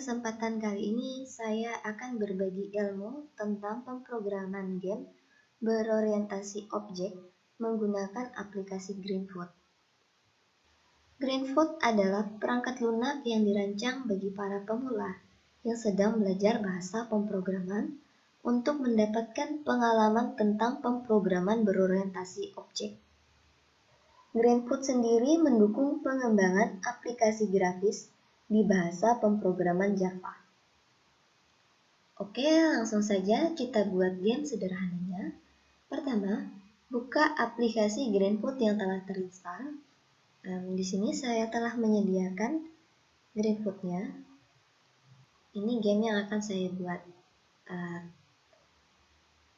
kesempatan kali ini saya akan berbagi ilmu tentang pemrograman game berorientasi objek menggunakan aplikasi Greenfoot. Greenfoot adalah perangkat lunak yang dirancang bagi para pemula yang sedang belajar bahasa pemrograman untuk mendapatkan pengalaman tentang pemrograman berorientasi objek. Greenfoot sendiri mendukung pengembangan aplikasi grafis di bahasa pemrograman Java. Oke, langsung saja kita buat game sederhananya. Pertama, buka aplikasi Greenfoot yang telah terinstall. Di sini saya telah menyediakan Greenfoot-nya. Ini game yang akan saya buat.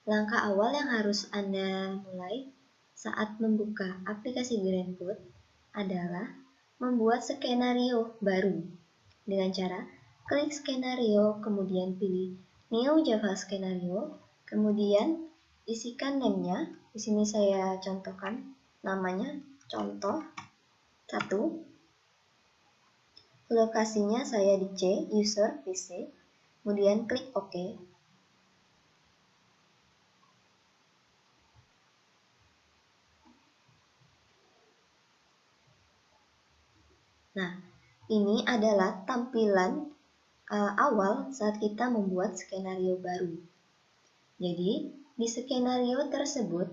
Langkah awal yang harus Anda mulai saat membuka aplikasi Greenfoot adalah membuat skenario baru dengan cara klik skenario, kemudian pilih New Java Scenario, kemudian isikan name-nya. Di sini saya contohkan namanya contoh 1. Lokasinya saya di C, user PC, kemudian klik OK. Nah, ini adalah tampilan awal saat kita membuat skenario baru. Jadi, di skenario tersebut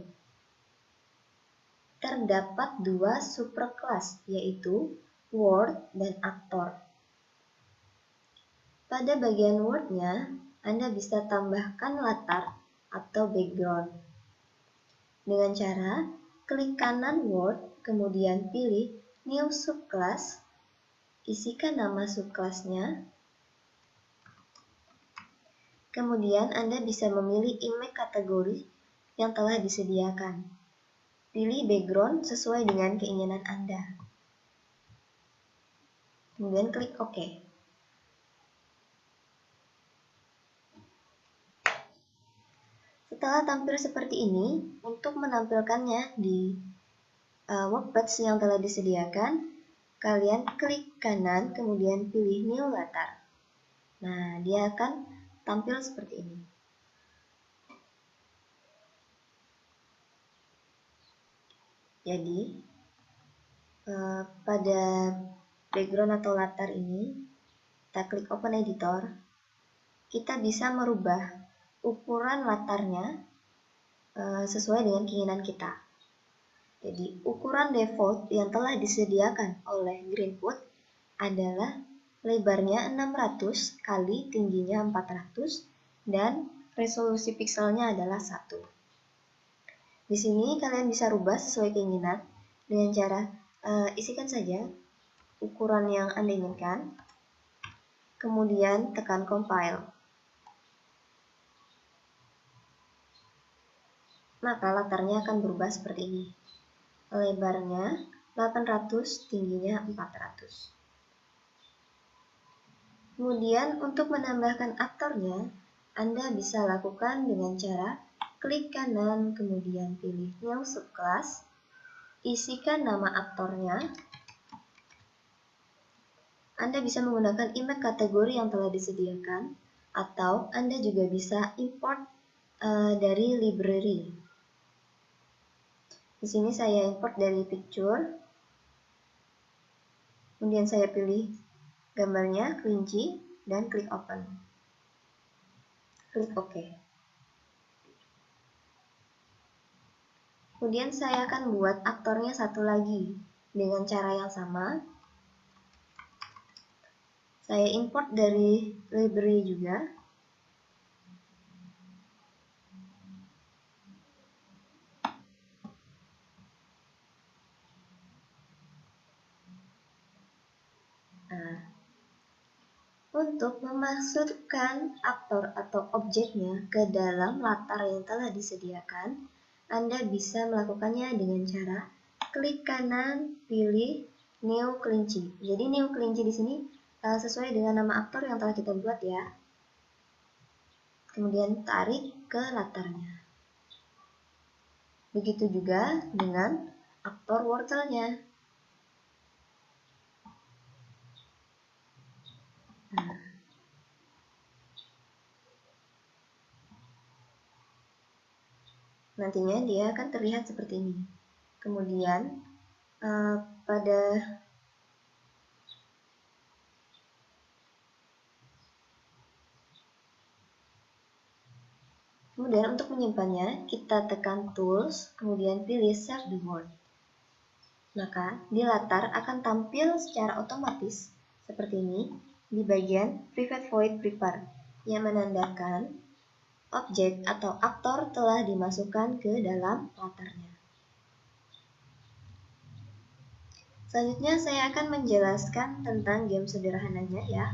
terdapat 2 superclass, yaitu word dan aktor. Pada bagian word-nya, Anda bisa tambahkan latar atau background. Dengan cara klik kanan word, kemudian pilih new subclass, isikan nama subclass-nya. Kemudian Anda bisa memilih image kategori yang telah disediakan. Pilih background sesuai dengan keinginan Anda. Kemudian klik OK. Setelah tampil seperti ini, untuk menampilkannya di workpage yang telah disediakan, kalian klik kanan, kemudian pilih new latar. Nah, dia akan tampil seperti ini. Jadi, pada background atau latar ini, kita klik Open Editor, kita bisa merubah ukuran latarnya sesuai dengan keinginan kita. Jadi, ukuran default yang telah disediakan oleh Greenfoot adalah lebarnya 600 kali tingginya 400 dan resolusi pixelnya adalah 1. Di sini kalian bisa rubah sesuai keinginan dengan cara isikan saja ukuran yang Anda inginkan, kemudian tekan compile. Maka latarnya akan berubah seperti ini. Lebarnya 800, tingginya 400. Kemudian untuk menambahkan aktornya, Anda bisa lakukan dengan cara klik kanan, kemudian pilih new subclass, isikan nama aktornya. Anda bisa menggunakan image kategori yang telah disediakan, atau Anda juga bisa import dari library. Di sini saya import dari picture, kemudian saya pilih gambarnya, kelinci, dan klik open. Klik OK. Kemudian saya akan buat aktornya satu lagi dengan cara yang sama. Saya import dari library juga. Nah, untuk memasukkan aktor atau objeknya ke dalam latar yang telah disediakan, Anda bisa melakukannya dengan cara klik kanan, pilih new kelinci. Jadi new kelinci di sini sesuai dengan nama aktor yang telah kita buat ya. Kemudian tarik ke latarnya. Begitu juga dengan aktor wortel-nya. Nah, nantinya dia akan terlihat seperti ini. Kemudian Kemudian untuk menyimpannya, kita tekan Tools, kemudian pilih Save the World. Maka di latar akan tampil secara otomatis seperti ini di bagian Private Void Prepare yang menandakan objek atau aktor telah dimasukkan ke dalam latarnya. Selanjutnya saya akan menjelaskan tentang game sederhananya ya.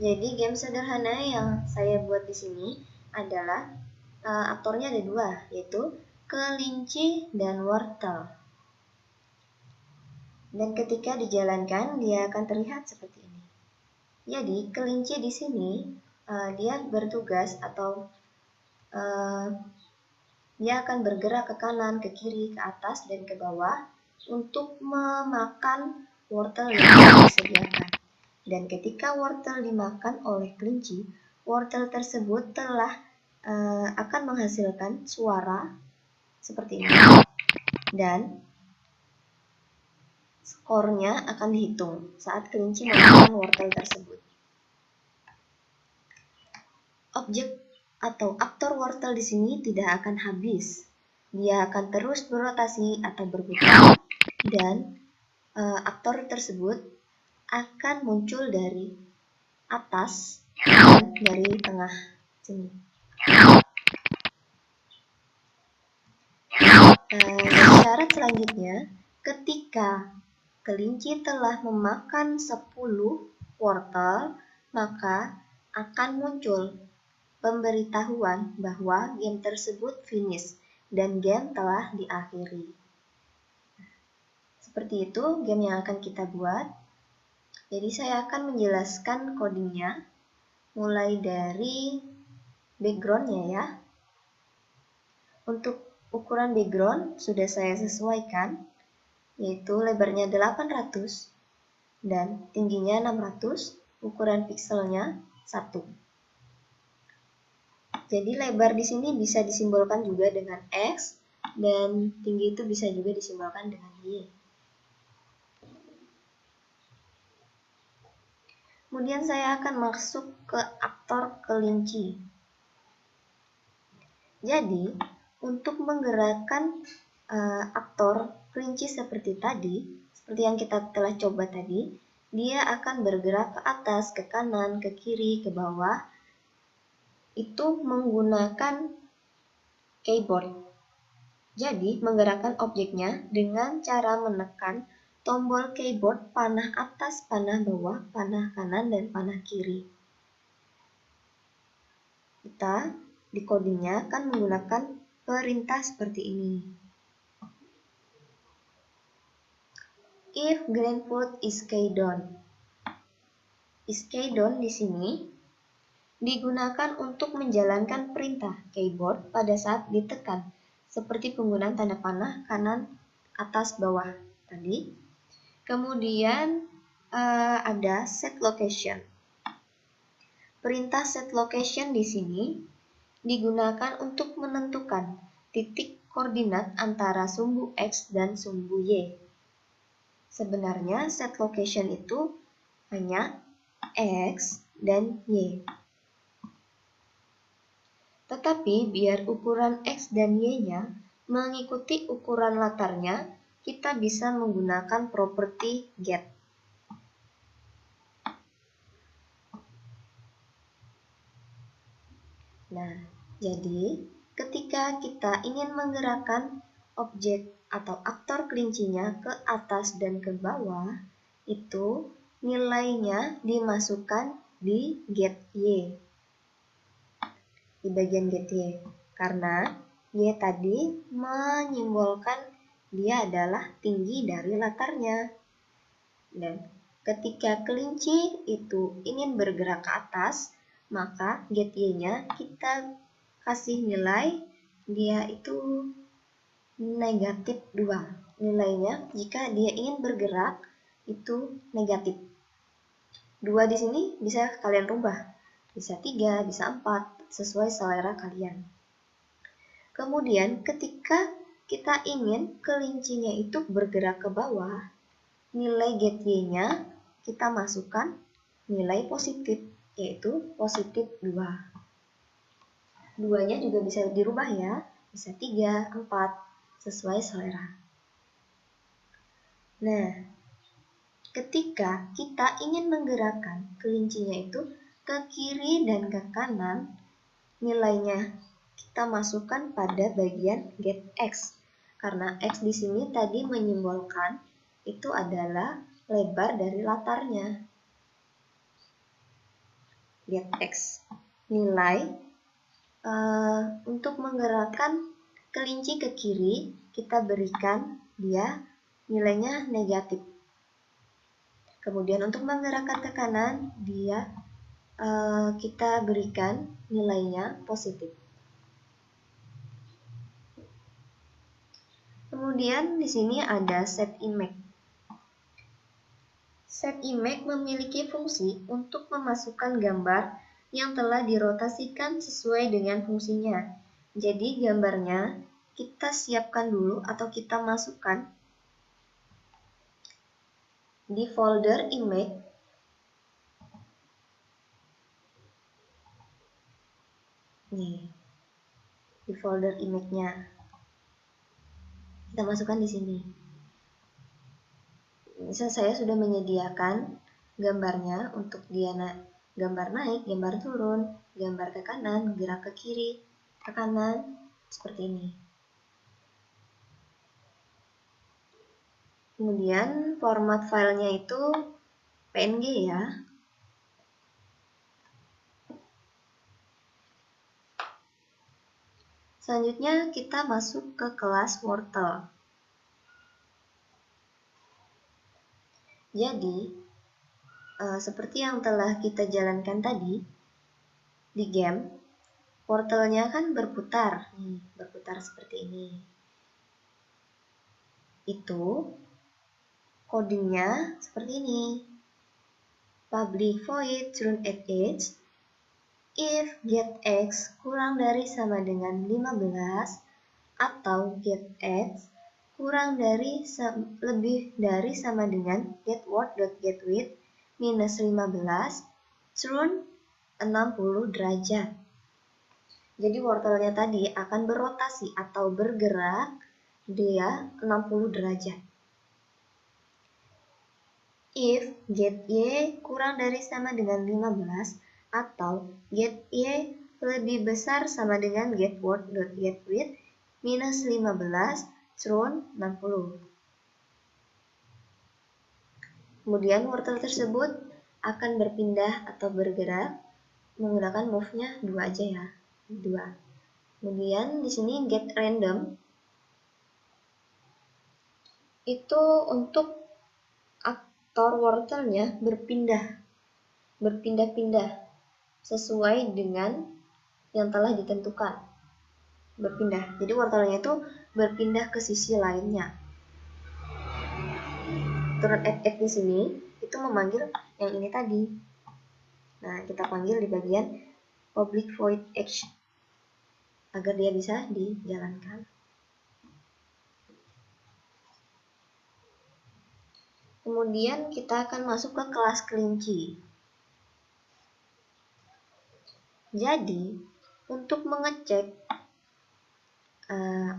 Jadi game sederhana yang saya buat di sini adalah aktornya ada dua, yaitu kelinci dan wortel. Dan ketika dijalankan dia akan terlihat seperti ini. Jadi kelinci di sini dia bertugas atau dia akan bergerak ke kanan, ke kiri, ke atas dan ke bawah untuk memakan wortel yang disediakan. Dan ketika wortel dimakan oleh kelinci, wortel tersebut telah akan menghasilkan suara seperti ini. Dan skornya akan dihitung saat kelinci memakan wortel tersebut. Objek atau aktor wortel di sini tidak akan habis. Dia akan terus berotasi atau berputar dan aktor tersebut akan muncul dari atas dan dari tengah sini. Syarat selanjutnya, ketika kelinci telah memakan 10 wortel, maka akan muncul pemberitahuan bahwa game tersebut finish dan game telah diakhiri. Seperti itu game yang akan kita buat. Jadi saya akan menjelaskan codingnya mulai dari backgroundnya ya. Untuk ukuran background sudah saya sesuaikan, yaitu lebarnya 800 dan tingginya 600, ukuran pixelnya 1. Jadi lebar di sini bisa disimbolkan juga dengan X dan tinggi itu bisa juga disimbolkan dengan Y. Kemudian saya akan masuk ke aktor kelinci. Jadi, untuk menggerakkan aktor kelinci seperti tadi, seperti yang kita telah coba tadi, dia akan bergerak ke atas, ke kanan, ke kiri, ke bawah, itu menggunakan keyboard. Jadi, menggerakkan objeknya dengan cara menekan tombol keyboard panah atas, panah bawah, panah kanan, dan panah kiri. Kita di codingnya akan menggunakan perintah seperti ini. If green food is keyed on. Is keyed on di sini digunakan untuk menjalankan perintah keyboard pada saat ditekan, seperti penggunaan tanda panah kanan, atas, bawah tadi. Kemudian ada set location. Perintah set location di sini digunakan untuk menentukan titik koordinat antara sumbu X dan sumbu Y. Sebenarnya set location itu hanya X dan Y. Tetapi biar ukuran X dan Y-nya mengikuti ukuran latarnya, kita bisa menggunakan properti get. Nah, jadi ketika kita ingin menggerakkan objek atau aktor kelincinya ke atas dan ke bawah, itu nilainya dimasukkan di get Y. Di bagian get Y. Karena Y tadi menyimbolkan dia adalah tinggi dari latarnya. Dan ketika kelinci itu ingin bergerak ke atas, maka get Y-nya kita kasih nilai dia itu negatif 2. Nilainya jika dia ingin bergerak itu negatif. 2 di sini bisa kalian rubah. Bisa 3, bisa 4, sesuai selera kalian. Kemudian ketika kita ingin kelincinya itu bergerak ke bawah, nilai get y-nya kita masukkan nilai positif, yaitu positif 2. 2-nya juga bisa dirubah ya, bisa 3, 4, sesuai selera. Nah, ketika kita ingin menggerakkan kelincinya itu ke kiri dan ke kanan, nilainya kita masukkan pada bagian get x. Karena x di sini tadi menyimbolkan itu adalah lebar dari latarnya. Get x. Nilai untuk menggerakkan kelinci ke kiri, kita berikan dia nilainya negatif. Kemudian untuk menggerakkan ke kanan, dia kita berikan nilainya positif. Kemudian di sini ada set image. Set image memiliki fungsi untuk memasukkan gambar yang telah dirotasikan sesuai dengan fungsinya. Jadi gambarnya kita siapkan dulu atau kita masukkan di folder image. Nih, di folder image-nya. Kita masukkan di sini. Misal saya sudah menyediakan gambarnya untuk dia gambar naik, gambar turun, gambar ke kanan, gerak ke kiri, ke kanan, seperti ini. Kemudian format filenya itu PNG ya. Selanjutnya kita masuk ke kelas wortel. Jadi, seperti yang telah kita jalankan tadi, di game, wortelnya kan berputar, berputar seperti ini. Itu codingnya seperti ini. Public void run at edge if get x kurang dari sama dengan 15 atau get x kurang dari lebih dari sama dengan getWorth.getWidth minus 15 turn 60 derajat. Jadi wortelnya tadi akan berotasi atau bergerak dia 60 derajat. If get y kurang dari sama dengan 15 atau get y lebih besar sama dengan getWorth.getWidth minus 15 turn 60. Kemudian wortel tersebut akan berpindah atau bergerak menggunakan move-nya 2 aja ya. 2. Kemudian di sini get random itu untuk aktor wortelnya berpindah-pindah sesuai dengan yang telah ditentukan. Berpindah. Jadi wortelnya itu berpindah ke sisi lainnya. Turn at di sini itu memanggil yang ini tadi. Nah, kita panggil di bagian public void edge agar dia bisa dijalankan. Kemudian kita akan masuk ke kelas kelinci. Jadi, untuk mengecek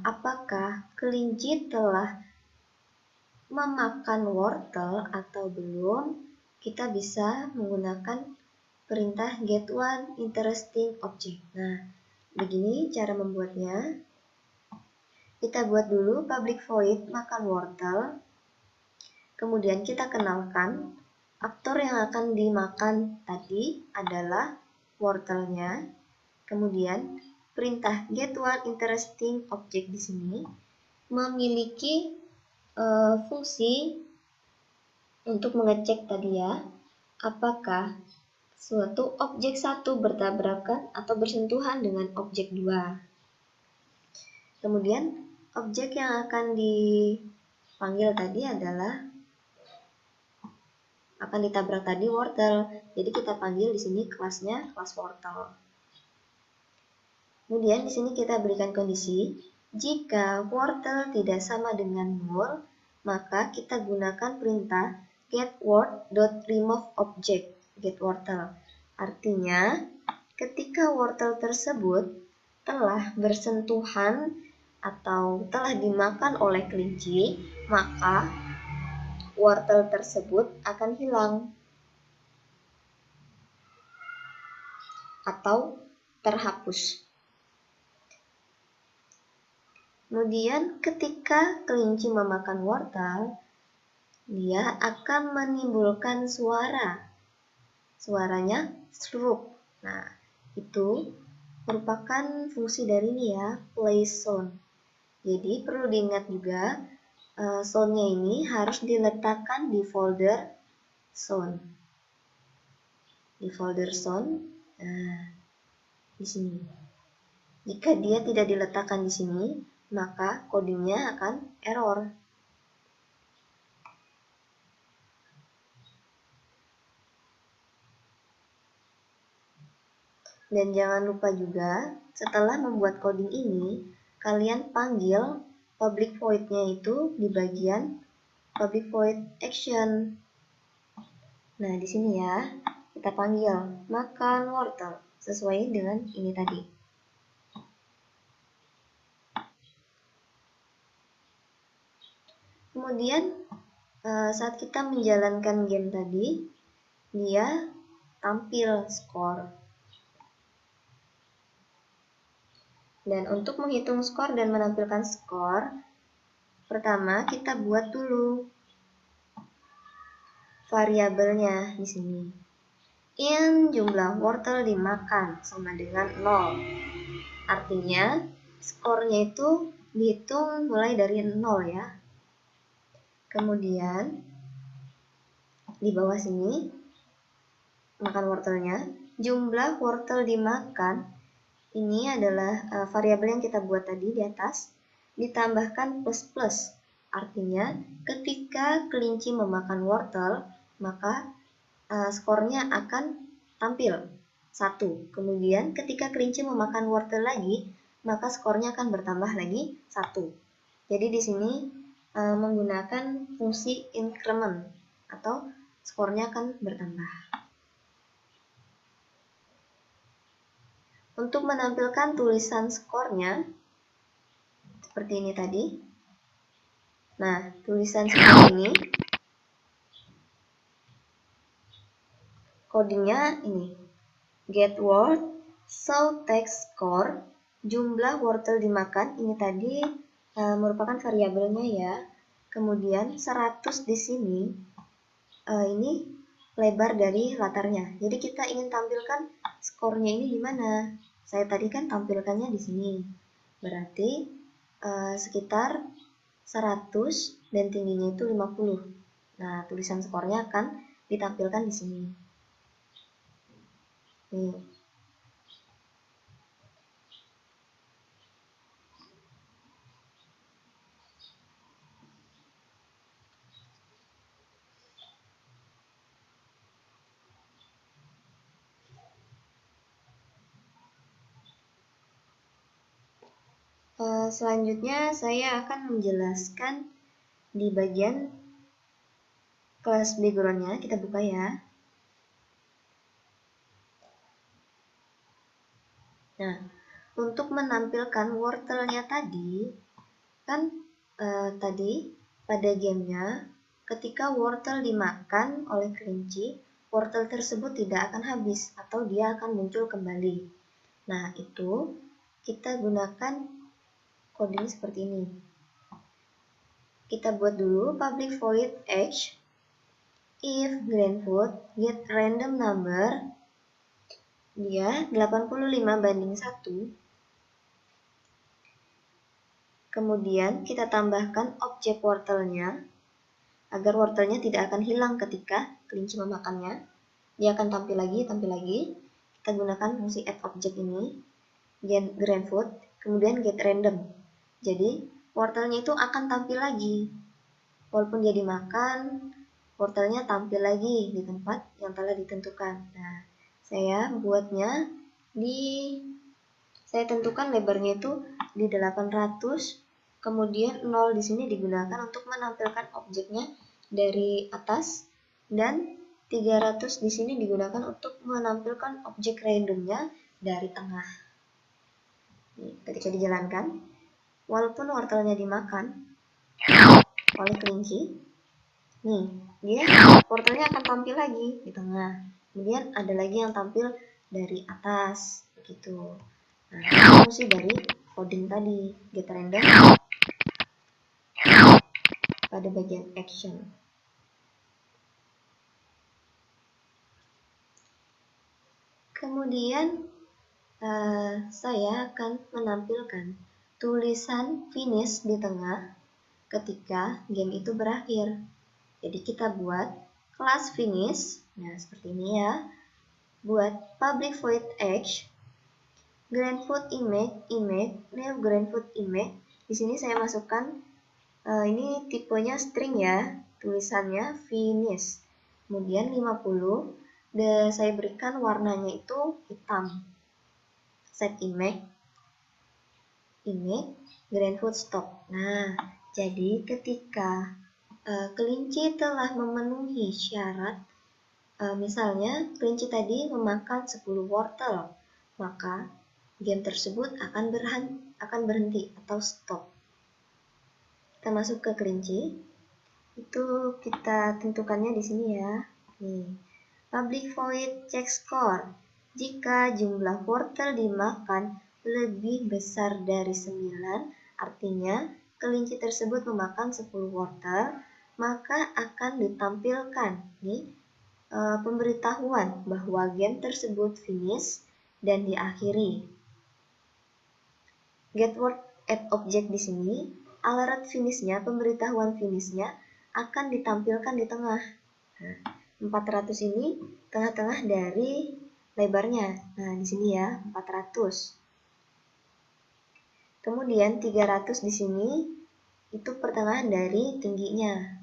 apakah kelinci telah memakan wortel atau belum, kita bisa menggunakan perintah get one interesting object. Nah, begini cara membuatnya. Kita buat dulu public void makan wortel. Kemudian kita kenalkan aktor yang akan dimakan tadi adalah wortelnya. Kemudian perintah get one interesting object di sini memiliki fungsi untuk mengecek tadi ya, apakah suatu objek 1 bertabrakan atau bersentuhan dengan objek 2. Kemudian objek yang akan dipanggil tadi adalah akan ditabrak tadi wortel. Jadi kita panggil di sini kelasnya kelas wortel. Kemudian di sini kita berikan kondisi, jika wortel tidak sama dengan null, maka kita gunakan perintah getWort.removeObject, getWortel. Artinya, ketika wortel tersebut telah bersentuhan atau telah dimakan oleh kelinci, maka wortel tersebut akan hilang atau terhapus. Kemudian ketika kelinci memakan wortel, dia akan menimbulkan suara. Suaranya slurp. Nah, itu merupakan fungsi dari ini ya, place sound. Jadi perlu diingat juga, soundnya ini harus diletakkan di folder sound. Di folder sound, nah, di sini. Jika dia tidak diletakkan di sini, maka codingnya akan error. Dan jangan lupa juga, setelah membuat coding ini, kalian panggil public void-nya itu di bagian public void action. Nah, di sini ya, kita panggil makan wortel sesuai dengan ini tadi. Kemudian saat kita menjalankan game tadi, dia tampil skor. Dan untuk menghitung skor dan menampilkan skor, pertama kita buat dulu variabelnya di sini. In jumlah wortel dimakan sama dengan 0. Artinya skornya itu dihitung mulai dari 0 ya. Kemudian di bawah sini makan wortelnya, jumlah wortel dimakan ini adalah variabel yang kita buat tadi di atas, ditambahkan plus. Artinya ketika kelinci memakan wortel, maka skornya akan tampil 1. Kemudian ketika kelinci memakan wortel lagi, maka skornya akan bertambah lagi 1. Jadi di sini menggunakan fungsi increment atau skornya akan bertambah. Untuk menampilkan tulisan skornya seperti ini tadi. Nah, tulisan skor ini codingnya ini getWort show text score jumlah wortel dimakan ini tadi merupakan variabelnya ya. Kemudian 100 di sini ini lebar dari latarnya. Jadi kita ingin tampilkan skornya ini di mana? Saya tadi kan tampilkannya di sini. Berarti sekitar 100 dan tingginya itu 50. Nah, tulisan skornya akan ditampilkan di sini. Nih. Selanjutnya saya akan menjelaskan di bagian kelas background-nya. Kita buka ya. Nah, untuk menampilkan wortelnya tadi, kan tadi pada gamenya, ketika wortel dimakan oleh kelinci, wortel tersebut tidak akan habis atau dia akan muncul kembali. Nah, itu kita gunakan coding seperti ini. Kita buat dulu public void h if GrandFood get random number, dia 85:1. Kemudian kita tambahkan objek wortelnya agar wortelnya tidak akan hilang ketika kelinci memakannya. Dia akan tampil lagi. Kita gunakan fungsi add object ini, get GrandFood, kemudian get random. Jadi wortelnya itu akan tampil lagi. Walaupun dia dimakan, wortelnya tampil lagi di tempat yang telah ditentukan. Nah, saya buatnya di Saya tentukan lebarnya itu di 800, kemudian 0 di sini digunakan untuk menampilkan objeknya dari atas, dan 300 di sini digunakan untuk menampilkan objek randomnya dari tengah. Ketika dijalankan, walaupun wortelnya dimakan oleh kelinci, dia wortelnya akan tampil lagi di tengah. Kemudian ada lagi yang tampil dari atas, begitu. Nah, fungsi dari coding tadi, get random pada bagian action. Kemudian saya akan menampilkan tulisan finish di tengah ketika game itu berakhir. Jadi kita buat kelas finish, nah seperti ini ya. Buat public void edge, grandfoot image, new grandfoot image. Di sini saya masukkan ini tipenya string ya, tulisannya finish. Kemudian 50, saya berikan warnanya itu hitam. Set image, grandfoot stop. Nah, jadi ketika kelinci telah memenuhi syarat, misalnya kelinci tadi memakan 10 wortel, maka game tersebut akan berhenti atau stop. Kita masuk ke kelinci, itu kita tentukannya di sini ya. Nih, public void check score. Jika jumlah wortel dimakan lebih besar dari 9, artinya kelinci tersebut memakan 10 wortel, maka akan ditampilkan nih pemberitahuan bahwa game tersebut finish dan diakhiri. Get word at object di sini, alert finishnya, pemberitahuan finishnya akan ditampilkan di tengah. Nah, 400 ini tengah-tengah dari lebarnya. Nah, di sini ya, 400. Kemudian 300 di sini itu pertengahan dari tingginya.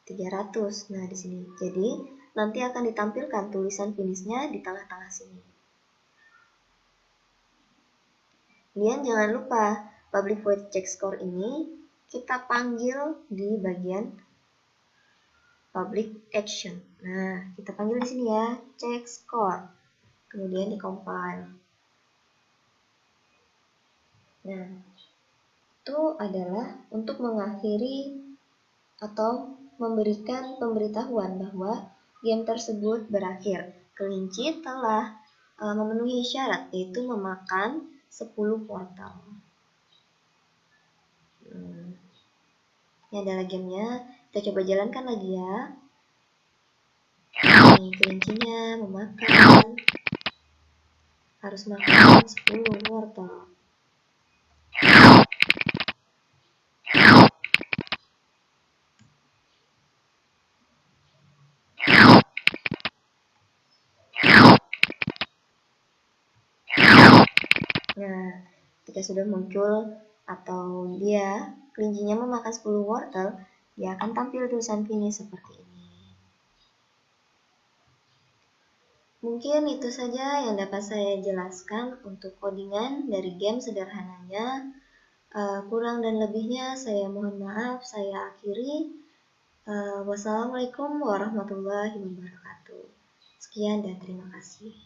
300. Nah, di sini. Jadi, nanti akan ditampilkan tulisan finishnya di tengah-tengah sini. Kemudian jangan lupa public void check score ini kita panggil di bagian public action. Nah, kita panggil di sini ya, check score. Kemudian di-compile. Nah, itu adalah untuk mengakhiri atau memberikan pemberitahuan bahwa game tersebut berakhir. Kelinci telah memenuhi syarat, yaitu memakan 10 wortel. Ini adalah gamenya. Kita coba jalankan lagi ya. Ini kelincinya memakan, harus makan 10 wortel. Nah, ketika sudah muncul atau dia kelincinya memakan 10 wortel, dia akan tampil tulisan finish seperti ini. Mungkin itu saja yang dapat saya jelaskan untuk codingan dari game sederhananya. Kurang dan lebihnya saya mohon maaf, saya akhiri. Wassalamualaikum warahmatullahi wabarakatuh. Sekian dan terima kasih.